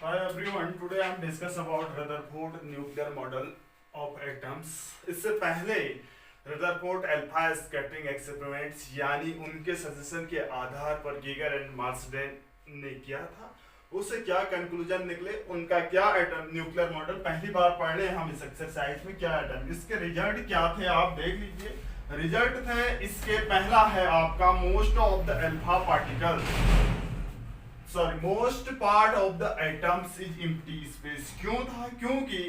Hi everyone, today I am discuss about Rutherford nuclear model of atoms. इससे पहले Rutherford alpha scattering experiments यानी उनके suggestion के आधार पर गीगर एंड मार्सडेन ने किया था। उससे क्या कंक्लूजन निकले, उनका क्या एटम न्यूक्लियर मॉडल पहली बार पढ़े हम इस एक्सरसाइज में, क्या एटम, इसके रिजल्ट क्या थे आप देख लीजिए। रिजल्ट थे इसके, पहला है आपका most of the alpha particles most part of the atoms is empty space. क्यों था? क्योंकि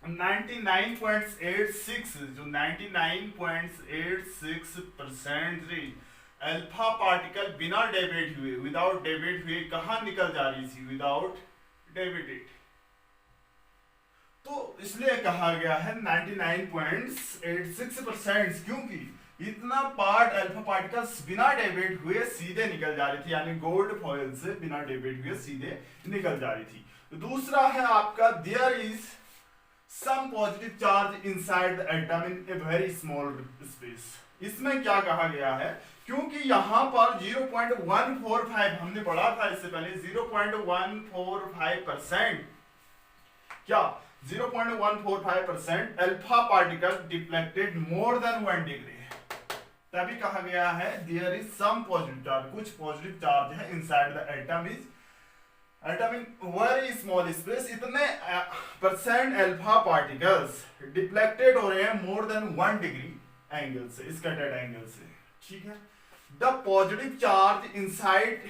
99.86% अल्फा पार्टिकल बिना डेविएट हुए, विदाउट डेविएट हुए कहाँ निकल जा रही थी? Without deviated. तो इसलिए कहा गया है 99.86%, क्योंकि इतना पार्ट अल्फा पार्टिकल्स बिना डेविएट हुए सीधे निकल जा रही थी, यानी गोल्ड फॉयल से बिना डेविएट हुए सीधे निकल जा रही थी। दूसरा है आपका there is some positive charge inside the atom in a very small space. इसमें क्या कहा गया है? क्योंकि यहां पर 0.145 हमने पढ़ा था इससे पहले, 0.145% क्या 0.145% alpha particle deflected more than 1 degree. तभी कहा गया है there is some positive charge, कुछ पॉजिटिव चार्ज है inside the atom in very small space. इतने परसेंट अल्फा पार्टिकल्स डिफ्लेक्टेड हो रहे हैं मोर देन 1 डिग्री एंगल से, स्कैटर्ड एंगल से, ठीक है। The positive charge inside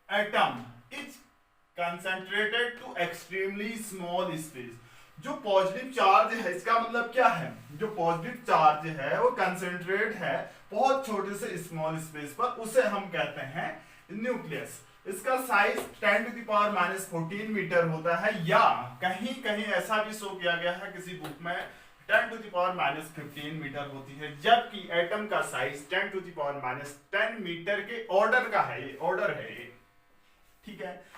atom is concentrated to extremely small space. जो पॉजिटिव चार्ज है इसका मतलब क्या है? जो पॉजिटिव चार्ज है वो कंसंट्रेट है बहुत छोटे से स्मॉल स्पेस पर, उसे हम कहते हैं न्यूक्लियस। इसका साइज 10⁻⁻14 मीटर होता है, या कहीं कहीं ऐसा भी शो किया गया है किसी बुक में 10⁻15 मीटर होती है, जबकि एटम का साइज 10⁻10 मीटर के ऑर्डर का है। ये ऑर्डर है ये, ठीक है।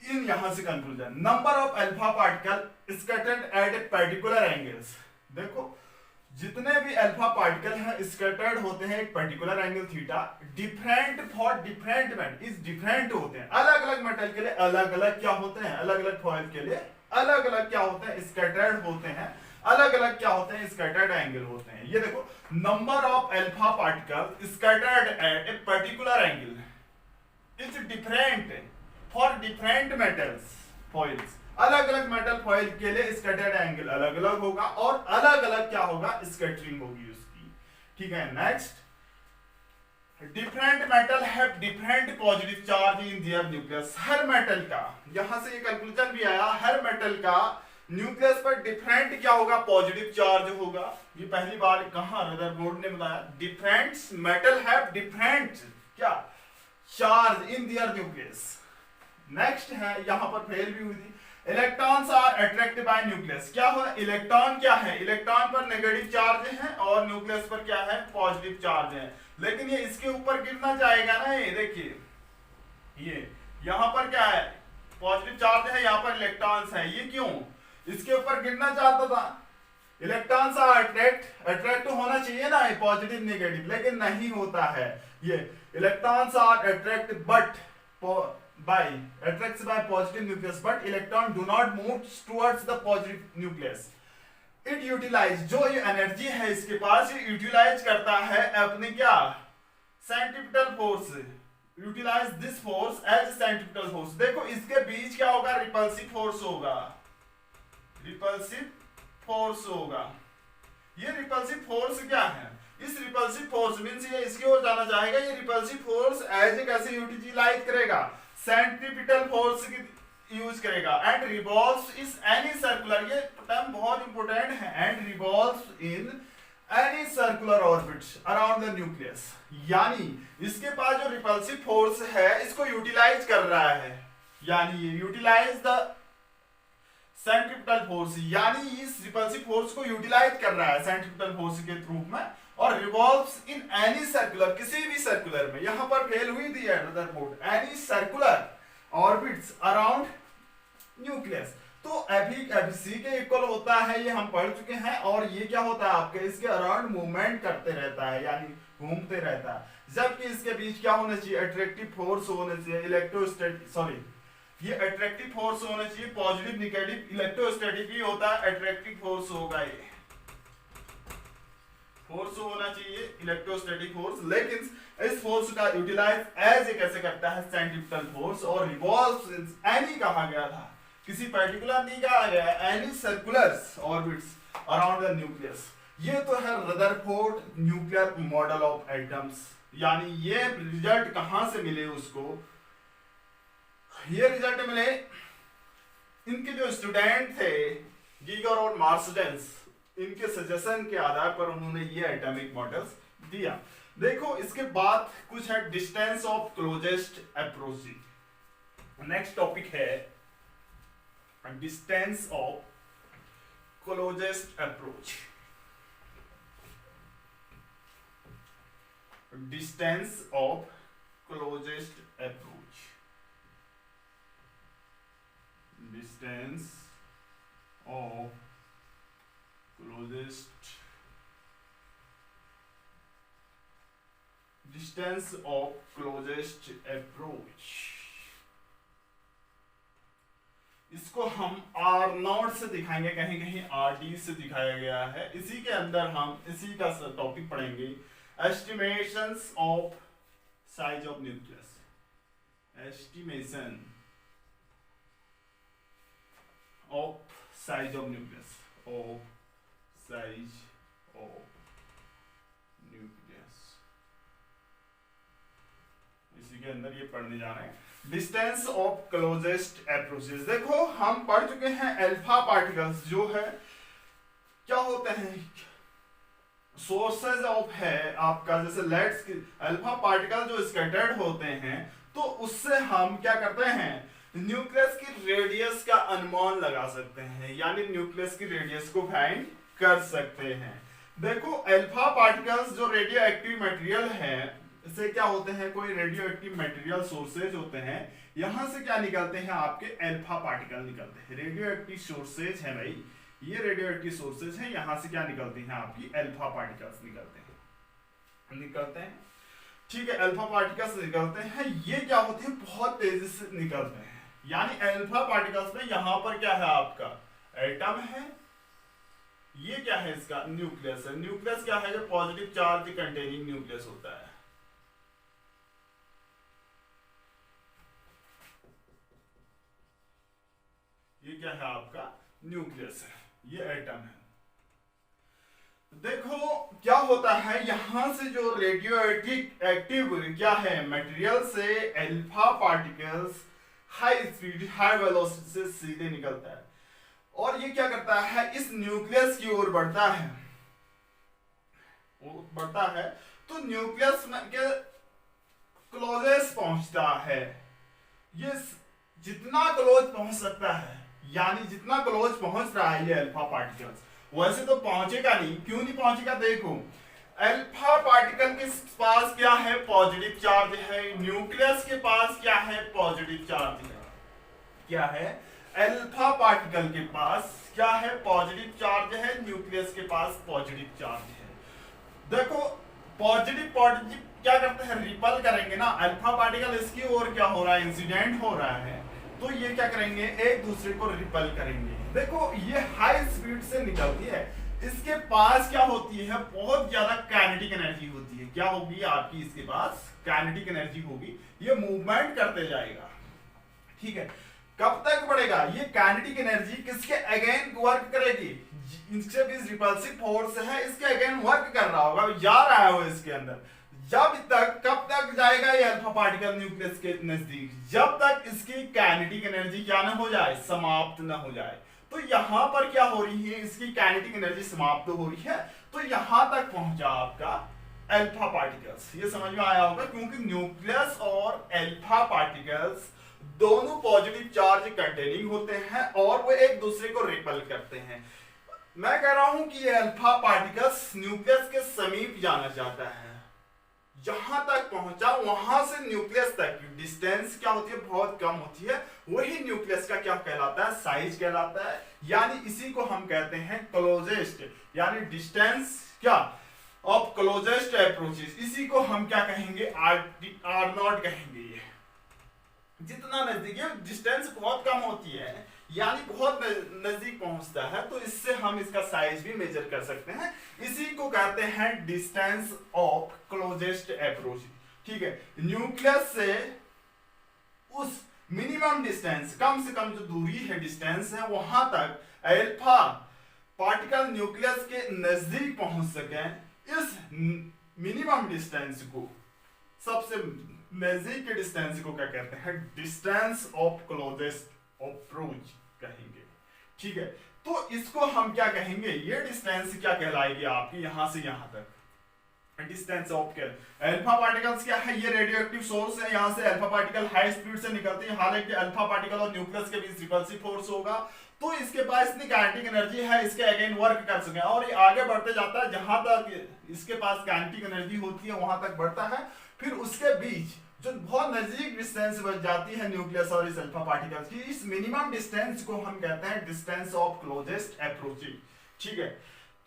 इन यहां से conclusion, number of alpha particle scattered at a particular angles. देखो जितने भी अल्फा पार्टिकल हैं स्कैटर्ड होते हैं एक particular angle theta, different for different metal, इस डिफरेंट होते हैं अलग अलग मेटल के लिए अलग अलग क्या होते हैं, अलग अलग फॉइल के लिए अलग अलग क्या होते हैं, स्कैटर्ड होते हैं, अलग अलग क्या होते हैं, स्कैटर्ड एंगल होते हैं। ये देखो number of alpha particle scattered at a particular angle is different for different metals foils. अलग अलग मेटल फॉइल के लिए स्कैटर्ड एंगल अलग अलग होगा और अलग अलग क्या होगा, स्कैटरिंग होगी उसकी, ठीक है। Next, different metal have different positive charge in their nucleus. Her metal का, यहां से ये कंक्लूजन भी आया, हर मेटल का न्यूक्लियस पर डिफरेंट क्या होगा, पॉजिटिव चार्ज होगा। ये पहली बार कहां रदरफोर्ड ने बताया, डिफरेंट मेटल हैव डिफरेंट क्या charge in their nucleus. Next है, यहां पर फेल भी हुई थी, electrons are attracted by nucleus. क्या हुआ? इलेक्ट्रॉन क्या है, इलेक्ट्रॉन पर नेगेटिव चार्ज है और न्यूक्लियस पर क्या है, पॉजिटिव चार्ज है। लेकिन ये इसके ऊपर गिरना चाहेगा ना, ये देखिए, ये यहां पर क्या है, पॉजिटिव चार्ज है, यहां पर इलेक्ट्रॉन्स है। ये क्यों इसके ऊपर गिरना चाहता था? इलेक्ट्रॉन्स आर अट्रैक्ट तो होना चाहिए ना, पॉजिटिव नेगेटिव, लेकिन नहीं होता है। ये electrons are attract attracts by positive nucleus, but electron do not move towards the positive nucleus. It utilize, जो ये एनर्जी है इसके पास, ये यूटिलाइज करता है अपने क्या, centripetal force. Utilize this force as centripetal force. देखो इसके बीच क्या होगा, रिपल्सिव फोर्स होगा, रिपल्सिव फोर्स होगा। ये रिपल्सिव फोर्स क्या है, इस रिपल्सिव फोर्स मींस ये इसकी ओर जाना चाहेगा, ये रिपल्सिव फोर्स एज कैसे यूटिलाइज करेगा, सेंट्रीपिटल फोर्स की यूज करेगा, and revolves is any circular, ये टर्म बहुत इंपॉर्टेंट है, and revolves in any circular orbits around the nucleus. यानी इसके पास जो रिपल्सिव फोर्स है इसको यूटिलाइज कर रहा है, यानी ये यूटिलाइज द सेंट्रीपिटल फोर्स, यानी इस रिपल्सिव फोर्स को यूटिलाइज कर रहा है सेंट्रीपिटल फोर्स के रूप में, और रिवॉल्व्स इन एनी सर्कुलर, किसी भी सर्कुलर में, यहां पर फेल हुई थी Rutherford, any circular orbits around nucleus. तो एफसी के इक्वल होता है, ये हम पढ़ चुके हैं, और ये क्या होता है आपके, इसके अराउंड मूवमेंट करते रहता है, यानी घूमते रहता है, जबकि इसके बीच क्या होना चाहिए, अट्रैक्टिव फोर्स होना चाहिए, ये अट्रैक्टिव फोर्स होना चाहिए, पॉजिटिव नेगेटिव इलेक्ट्रोस्टैटिक ही होता है, अट्रैक्टिव फोर्स होगा ये, फोर्स होना चाहिए इलेक्ट्रोस्टैटिक फोर्स। लेकिन इस फोर्स का यूटिलाइज एज ए कैसे करता है, सेंट्रीफ्यूगल फोर्स, और रिवॉल्व्स एनी कहा गया था, किसी पर्टिकुलर नहीं कहा गया, any circulars orbits around the nucleus. ये तो है Rutherford nuclear model of atoms, यानी ये रिजल्ट कहां से मिले उसको, ये रिजल्ट मिले इनके जो स्टूडेंट थे गीगर और मार्सडेंस, इनके सजेशन के आधार पर उन्होंने ये एटॉमिक मॉडल्स दिया। देखो इसके बाद कुछ है distance of closest approach. Next topic है distance of closest approach. Distance of closest approach, distance of closest, distance of closest approach. इसको हम R0 से दिखाएंगे, कहीं कहीं RD से दिखाया गया है। इसी के अंदर हम इसी का टॉपिक पढ़ेंगे, estimations of size of nucleus, estimation of size of nucleus, of size of nucleus, इसी के अंदर ये पढ़ने जा रहे हैं। डिस्टेंस ऑफ क्लोजेस्ट अप्रोचेस, देखो हम पढ़ चुके हैं अल्फा पार्टिकल्स जो है क्या होते हैं, सोर्सेज ऑफ है आपका, जैसे लेट्स अल्फा पार्टिकल जो स्कैटर्ड होते हैं, तो उससे हम क्या करते हैं, न्यूक्लियस की रेडियस का अनुमान लगा सकते हैं, यानी न्यूक्लियस की रेडियस को फाइंड कर सकते हैं। देखो अल्फा पार्टिकल्स जो रेडियो एक्टिव मटेरियल है, इससे क्या होते हैं, कोई रेडियो एक्टिव मटेरियल सोर्सेज होते हैं, यहां से क्या निकलते हैं, आपके अल्फा पार्टिकल निकलते हैं। रेडियो एक्टिव सोर्सेज है भाई, ये रेडियो एक्टिव सोर्सेज है, यहां से क्या निकलती हैं, आपकी अल्फा पार्टिकल्स निकलते हैं। ठीक है, अल्फा पार्टिकल्स निकलते हैं, ये क्या होते हैं, बहुत तेजी से निकलते हैं। यानी अल्फा पार्टिकल्स में यहां पर क्या है, आपका एटम है, ये क्या है, इसका न्यूक्लियस है। न्यूक्लियस क्या है, पॉजिटिव चार्ज कंटेनिंग न्यूक्लियस होता है। ये क्या है, आपका न्यूक्लियस है, ये एटम है। देखो क्या होता है, यहां से जो रेडियो एक्टिव क्या है मटेरियल से alpha particles high speed high velocity से सीधे निकलता है, और ये क्या करता है, इस न्यूक्लियस की ओर बढ़ता है, तो न्यूक्लियस के क्लोजेस्ट पहुंचता है। ये जितना क्लोज पहुंच सकता है, यानी जितना क्लोज पहुंच रहा है ये अल्फा पार्टिकल्स, वैसे तो पहुंचेगा नहीं। क्यों नहीं पहुंचेगा, देखो अल्फा पार्टिकल के पास क्या है, पॉजिटिव चार्ज है, न्यूक्लियस के पास क्या है, पॉजिटिव चार्ज है। क्या है, अल्फा पार्टिकल के पास क्या है, पॉजिटिव चार्ज है, न्यूक्लियस के पास पॉजिटिव चार्ज है। देखो पॉजिटिव क्या करते हैं, रिपल करेंगे ना, अल्फा पार्टिकल इसकी ओर क्या हो रहा है, इंसिडेंट हो रहा है, तो ये क्या करेंगे, एक दूसरे को रिपल करेंगे। देखो ये हाई स्पीड से निकलती है, इसके पास क्या होती है, बहुत ज्यादा काइनेटिक एनर्जी होती है। क्या होगी आपकी, इसके पास काइनेटिक एनर्जी होगी, ये मूवमेंट करते जाएगा। ठीक है, कब तक बढ़ेगा, ये काइनेटिक एनर्जी किसके अगेन वर्क करेगी, इससे भी रिपल्सिव फोर्स है, इसके अगेन वर्क कर रहा होगा, जा रहा है वो इसके अंदर। जब तक, कब तक जाएगा ये अल्फा पार्टिकल न्यूक्लियस के नजदीक, जब तक इसकी काइनेटिक एनर्जी क्या ना हो जाए, समाप्त ना हो जाए। तो यहां पर क्या हो रही है, इसकी काइनेटिक एनर्जी समाप्त हो रही है, तो यहां तक पहुंचा आपका अल्फा पार्टिकल्स। ये समझ में आया होगा, क्योंकि न्यूक्लियस और अल्फा पार्टिकल्स दोनों पॉजिटिव चार्ज कंटेनिंग होते हैं और वो एक दूसरे को रिपल करते हैं। मैं कह रहा हूं कि ये अल्फा पार्टिकल्स न्यूक्लियस के समीप जाना चाहता है, जहां तक पहुंचा वहां से न्यूक्लियस तक की डिस्टेंस क्या होती है, बहुत कम होती है, वही न्यूक्लियस का क्या कहलाता है, साइज कहलाता है। यानी इसी को हम कहते हैं क्लोजेस्ट, यानी डिस्टेंस क्या ऑफ क्लोजेस्ट अप्रोचेस, इसी को हम क्या कहेंगे, R0 कहेंगे। ये जितना नजदीक, ये डिस्टेंस बहुत कम होती है यानी बहुत नजदीक पहुंचता है, तो इससे हम इसका साइज भी मेजर कर सकते हैं। इसी को कहते हैं डिस्टेंस ऑफ क्लोजेस्ट अप्रोच। ठीक है, न्यूक्लियस से उस मिनिमम डिस्टेंस, कम से कम जो दूरी है, डिस्टेंस है, वहां तक अल्फा पार्टिकल न्यूक्लियस के नजदीक पहुंच सके, इस मिनिमम डिस्टेंस को, सबसे नजदीक के डिस्टेंस को क्या कहते हैं? डिस्टेंस ऑफ क्लोजेस्ट अप्रोच कहेंगे। ठीक है, तो इसको हम क्या कहेंगे? ये डिस्टेंस क्या कहलाएगी आपकी? यहां से यहां तक डिस्टेंस ऑफ क्या? अल्फा पार्टिकल्स क्या है? ये रेडियोएक्टिव सोर्स है, यहां से अल्फा पार्टिकल हाई स्पीड से निकलते हैं, हालांकि अल्फा पार्टिकल और न्यूक्लियस के बीच रिपल्सिव फोर्स होगा, तो इसके पास इतनी काइनेटिक एनर्जी है, इसके अगेन वर्क कर सके, और ये आगे बढ़ते जाता है, जहां तक इसके पास काइनेटिक एनर्जी होती है वहां तक बढ़ता है। फिर उसके बीच जो बहुत नजदीक डिस्टेंस बच जाती है न्यूक्लियस और इस अल्फा पार्टिकल्स की, इस मिनिमम डिस्टेंस को हम कहते हैं डिस्टेंस ऑफ क्लोजेस्ट अप्रोचिंग। ठीक है,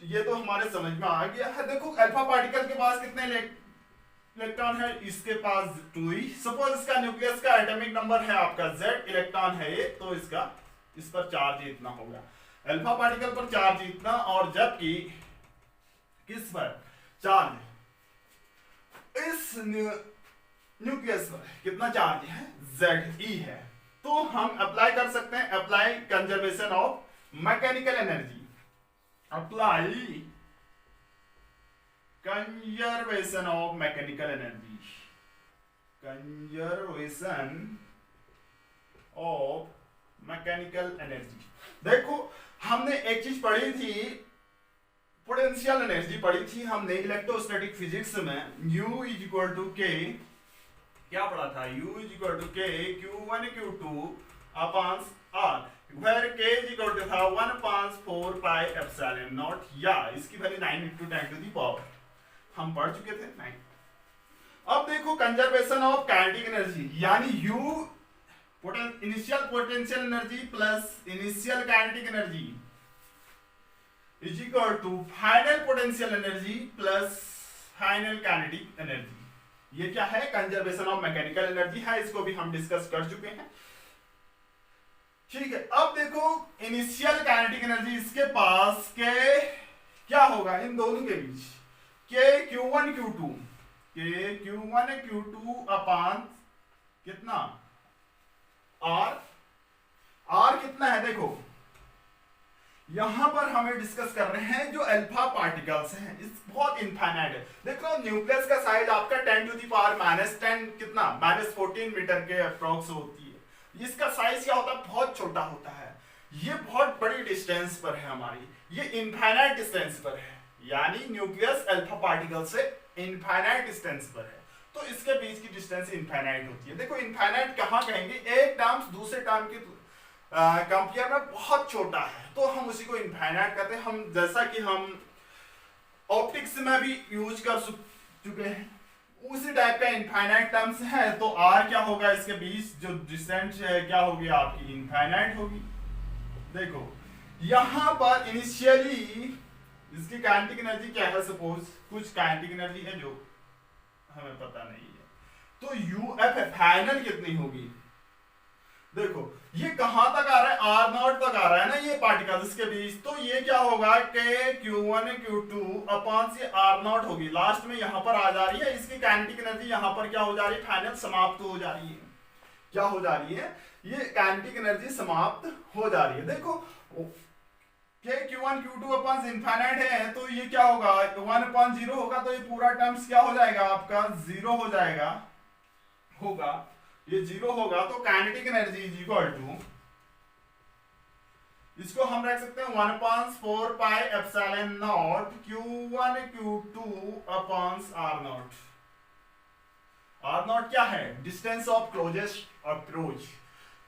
ये तो हमारे समझ में आ गया है। देखो अल्फा पार्टिकल के पास कितने इलेक्ट्रॉन है? इसके पास 2 सपोज इसका न्यूक्लियस का एटॉमिक नंबर है आपका Z, इलेक्ट्रॉन है 1, तो इसका इस पर चार्ज इतना होगा, अल्फा पार्टिकल पर चार्ज इतना, और जबकि किस पर चार्ज, इस न्यूक्लियस पर कितना चार्ज है? Ze है। तो हम अप्लाई कर सकते हैं, apply conservation of mechanical energy, apply conservation of mechanical energy, conservation of mechanical energy. देखो हमने एक चीज पढ़ी थी, पोटेंशियल एनर्जी पढ़ी थी हमने इलेक्ट्रोस्टैटिक फिजिक्स में, U इज इक्वल टू के, क्या पढ़ा था? U is equal to K Q1 Q2 upon R, where K is equal to था 1/4 पाई एप्सिलॉन नॉट, या इसकी वैल्यू 9 × 10 टू द पावर, हम पढ़ चुके थे 9। अब देखो कंजर्वेशन ऑफ काइनेटिक एनर्जी, यानी U initial potential energy plus initial kinetic energy is equal to final potential energy plus final kinetic energy. ये क्या है? कंजर्वेशन ऑफ मैकेनिकल एनर्जी है, इसको भी हम डिस्कस कर चुके हैं। ठीक है, अब देखो इनिशियल काइनेटिक एनर्जी, इसके पास के क्या होगा इन दोनों के बीच? के Q1 Q2, के Q1 Q2 अपान कितना? R कितना है? देखो यहां पर हमें डिस्कस कर रहे हैं जो अल्फा पार्टिकल्स हैं, इस बहुत इनफाइनाइट है। देखो न्यूक्लियस का साइज आपका 10 टू द पावर -10 कितना? -14 मीटर के अप्रॉक्स होती है। इसका साइज क्या होता है? बहुत छोटा होता है। ये बहुत बड़ी डिस्टेंस पर है हमारी, ये इनफाइनाइट डिस्टेंस पर है, यानी न्यूक्लियस अल्फा पार्टिकल से इनफाइनाइट डिस्टेंस पर है, तो इसके बीच की डिस्टेंस इनफाइनाइट होती है। देखो इनफाइनाइट कहां कहेंगे? एक टर्म्स दूसरे टर्म की कंपेयर में बहुत छोटा है, तो हम उसी को इनफाइनाइट कहते हैं। हम जैसा कि हम ऑप्टिक्स में भी यूज कर चुके हैं, उसी टाइप का इनफाइनाइट टर्म्स है, तो R क्या होगा? इसके बीच जो डिस्टेंस है क्या होगी आपकी? इनफाइनाइट होगी। देखो यहां पर इनिशियली इसकी काइनेटिक एनर्जी क्या है? सपोज कुछ काइनेटिक एनर्जी है जो हमें पता नहीं है, तो UF फाइनल कितनी होगी? देखो ये कहां तक आ रहा है? R0 तक आ रहा है ना ये पार्टिकल्स के बीच, तो ये क्या होगा कि Q1 Q2 अपॉन से R0 होगी, लास्ट में यहां पर आ जा रही है, इसकी काइनेटिक एनर्जी यहां पर क्या हो जा रही है? फाइनल समाप्त हो जा रही है। क्या हो जा रही है? ये काइनेटिक एनर्जी समाप्त हो जा रही है। देखो के Q1 Q2 अपॉन इनफाइनाइट है, तो ये क्या होगा? 1/0 होगा, तो ये पूरा टर्म्स क्या हो जाएगा आपका? 0 हो जाएगा, होगा ये 0 होगा, तो kinetic energy is equal to, इसको हम रख सकते हैं 1/4 pi epsilon not Q1 Q2 upon R0। R0 क्या है? Distance of closest approach.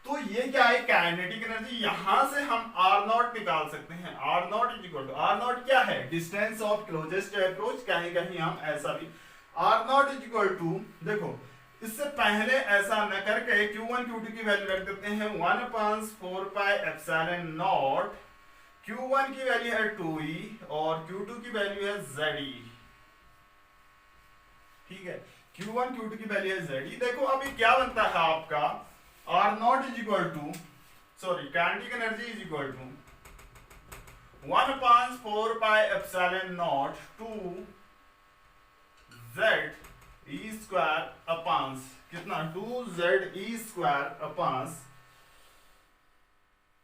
तो ये क्या है? Kinetic energy. यहां से हम R0 निकाल सकते हैं, R0 is equal to, R0 क्या है? डिस्टेंस ऑफ क्लोजेस्ट अप्रोच, कहीं कहीं हम ऐसा भी R0 इज इक्वल टू, देखो इससे पहले ऐसा न करके Q1 Q2 की वैल्यू रख देते हैं 1/4 पाई एप्सिलॉन नॉट, Q1 की वैल्यू है 2E और Q2 की वैल्यू है ZE। ठीक है, Q1 Q2 की वैल्यू है ZE। देखो अभी क्या बनता है आपका R not is equal to, sorry, kinetic energy is equal to 1/4 pi epsilon not two Z E square upon कितना, 2z E square upon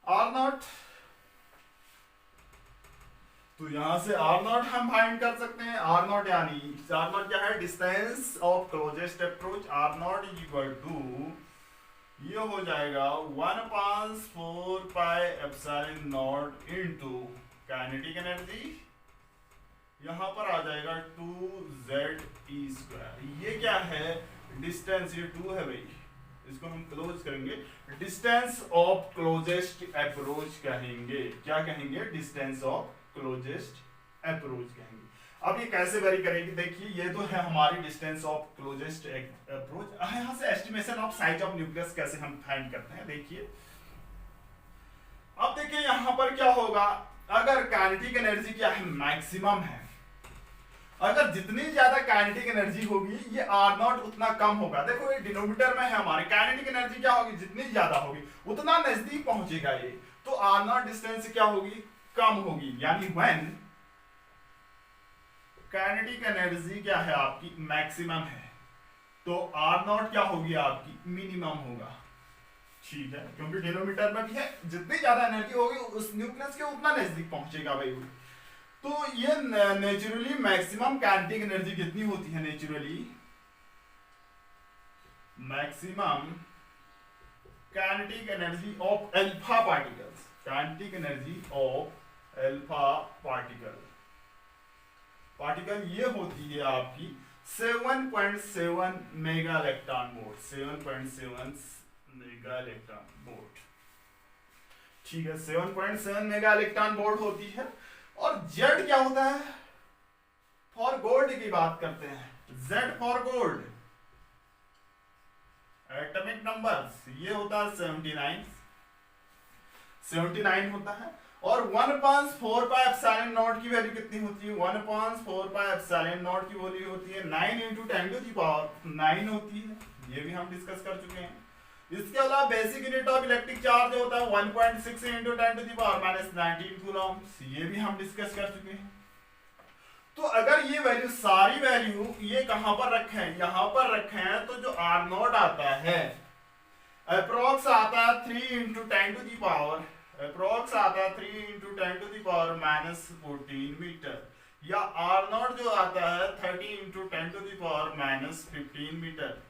R not. तो यहां से आर नॉट हम फाइंड कर सकते हैं। आर नॉट यानी आर नॉट क्या है, distance of closest approach. R not is equal to, ये हो जाएगा 1/4 pi epsilon not into kinetic energy, यहां पर आ जाएगा 2z ई स्क्वायर। ये क्या है, डिस्टेंस, ये 2 है भाई, इसको हम क्लोज करेंगे, डिस्टेंस ऑफ क्लोजेस्ट अप्रोच कहेंगे। क्या कहेंगे, डिस्टेंस ऑफ क्लोजेस्ट अप्रोच कहेंगे। अब ये कैसे वेरी करेंगे, देखिए ये तो है हमारी डिस्टेंस ऑफ क्लोजेस्ट अप्रोच। यहां से estimation of size of nucleus कैसे हम फाइंड करते हैं, देखिए। अब देखिए यहां पर क्या होगा, अगर काइनेटिक एनर्जी क्या है, मैक्सिमम है, अगर जितनी ज्यादा काइनेटिक एनर्जी होगी ये आर नॉट उतना कम होगा। देखो ये डिनोमिनेटर में है हमारे, काइनेटिक एनर्जी क्या होगी, जितनी ज्यादा होगी उतना नजदीक पहुंचेगा ये, तो आर नॉट डिस्टेंस क्या होगी, कम होगी। यानी व्हेन काइनेटिक एनर्जी क्या है आपकी, मैक्सिमम है, तो आर नॉट क्या होगी आपकी, मिनिमम होगा। ठीक है, क्योंकि डिनोमिनेटर में भी है, जितनी ज्यादा एनर्जी होगी उस न्यूक्लियस के उतना नजदीक पहुंचेगा भाई। तो ये नेचुरली मैक्सिमम काइनेटिक एनर्जी कितनी होती है, naturally maximum kinetic energy of alpha particles, kinetic energy of alpha particle ये होती है आपकी 7.7 mega electron volt, 7.7 mega electron volt. ठीक है, 7.7 मेगा इलेक्ट्रॉन वोल्ट होती है। और Z क्या होता है, फॉर गोल्ड की बात करते हैं, Z for gold, atomic numbers ये होता है 79 होता है। और 1/4 पाई एप्सिलॉन नॉट की वैल्यू कितनी होती है, 1/4 पाई एप्सिलॉन नॉट की वैल्यू होती है 9 × 10⁻9 होती है, ये भी हम डिस्कस कर चुके हैं। इसके अलावा basic unit of electric charge होता है 1.6 × 10⁻19 कूलम्स, ये भी हम डिस्कस कर चुके हैं। तो अगर ये वैल्यू, सारी वैल्यू ये कहां पर रखे हैं, यहां पर रखे हैं, तो जो आर नॉट आता है अप्रोक्स आता है 3 × 10⁻, अप्रोक्स आता है 3 × 10⁻14 मीटर, या आर नॉट जो आता है 30 × 10⁻15 मीटर,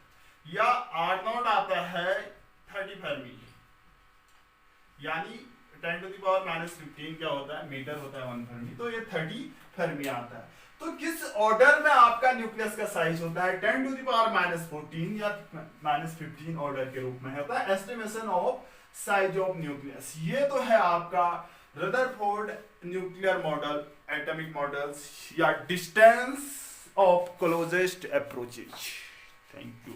या आर नॉट आता है 30 फर्मी, यानी 10⁻15 क्या होता है, मीटर होता है 1 फर्मी, तो ये 30 फर्मी आता है। तो किस ऑर्डर में आपका न्यूक्लियस का साइज होता है, 10⁻14 या -15 ऑर्डर के रूप में होता है estimation of size of nucleus. ये तो है आपका Rutherford nuclear model, atomic models, या distance of closest approaches. Thank you.